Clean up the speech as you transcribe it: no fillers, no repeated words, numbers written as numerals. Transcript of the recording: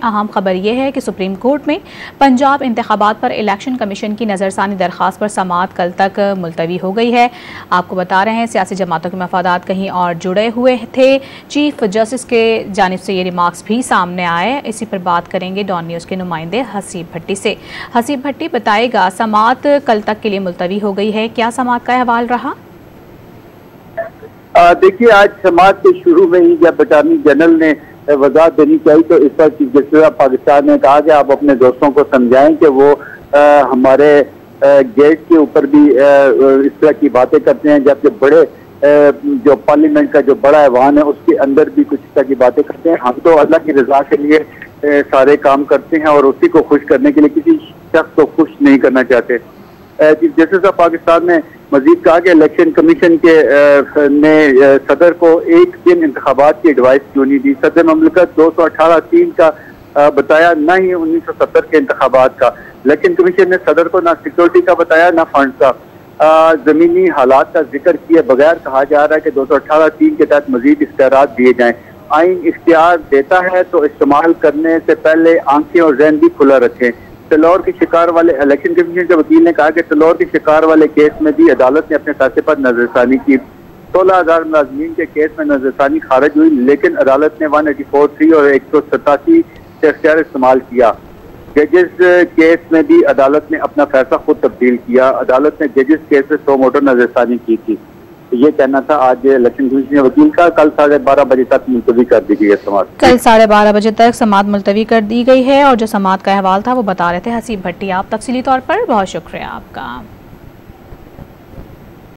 अहम खबर यह है कि सुप्रीम कोर्ट में पंजाब इंतखाबात पर इलेक्शन कमीशन की नज़रसानी दरख्वास्त पर समाअत कल तक मुलतवी हो गई है। आपको बता रहे हैं सियासी जमातों के मफादात कहीं और जुड़े हुए थे। चीफ जस्टिस के जानिब से ये रिमार्क्स भी सामने आए। इसी पर बात करेंगे डॉन न्यूज़ के नुमाइंदे हसीब भट्टी से। हसीब भट्टी बताएगा, समाअत कल तक के लिए मुलतवी हो गई है, क्या समाअत का अहवाल रहा? देखिए, आज समाअत के शुरू में ही जब अटॉर्नी जनरल ने वजाहत देनी चाहिए तो इस पर चीफ जस्टिस ऑफ पाकिस्तान ने कहा कि आप अपने दोस्तों को समझाएं कि वो हमारे गेट के ऊपर भी इस तरह की बातें करते हैं, जबकि बड़े जो पार्लियामेंट का जो बड़ा ऐवान है उसके अंदर भी कुछ इस तरह की बातें करते हैं। हम तो अल्लाह की रजा के लिए सारे काम करते हैं और उसी को खुश करने के लिए किसी शख्स को खुश नहीं करना चाहते। चीफ जस्टिस ऑफ पाकिस्तान ने मजीद कहा कि इलेक्शन कमीशन के ने सदर को एक दिन इंतखाबात की एडवाइस क्यों नहीं दी। सदर ममलकत 218(3) का बताया, न ही 1970 के इंतखाबात का। इलेक्शन कमीशन ने सदर को ना सिक्योरिटी का बताया ना फंड का। जमीनी हालात का जिक्र किए बगैर कहा जा रहा है कि 218(3) के तहत मजीद इख्तियारात दिए जाएं। आइन इख्तियार देता है तो इस्तेमाल करने से पहले आंखें और जहन भी खुला रखें। तलौर के शिकार वाले इलेक्शन कमीशन के वकील ने कहा कि तलौर के शिकार वाले केस में भी अदालत ने अपने फैसले पर नजरसानी की। 16,000 मुलाजमीन के केस में नजरसानी खारिज हुई, लेकिन अदालत ने 184(3) और 187 से इख्तियार इस्तेमाल किया। जजेस केस में भी अदालत ने अपना फैसला खुद तब्दील किया। अदालत ने जजेस केस में 100 मोटर नजरसानी की थी। तो ये कहना था आज इलेक्शन कमीशन वकील का। कल 12:30 बजे तक मुलतवी कर दी गई है समाअत। कल 12:30 बजे तक समाअत मुलतवी कर दी गई है और जो समाअत का अहवाल था वो बता रहे थे हसीब भट्टी। आप तफसीली तौर पर बहुत शुक्रिया आपका।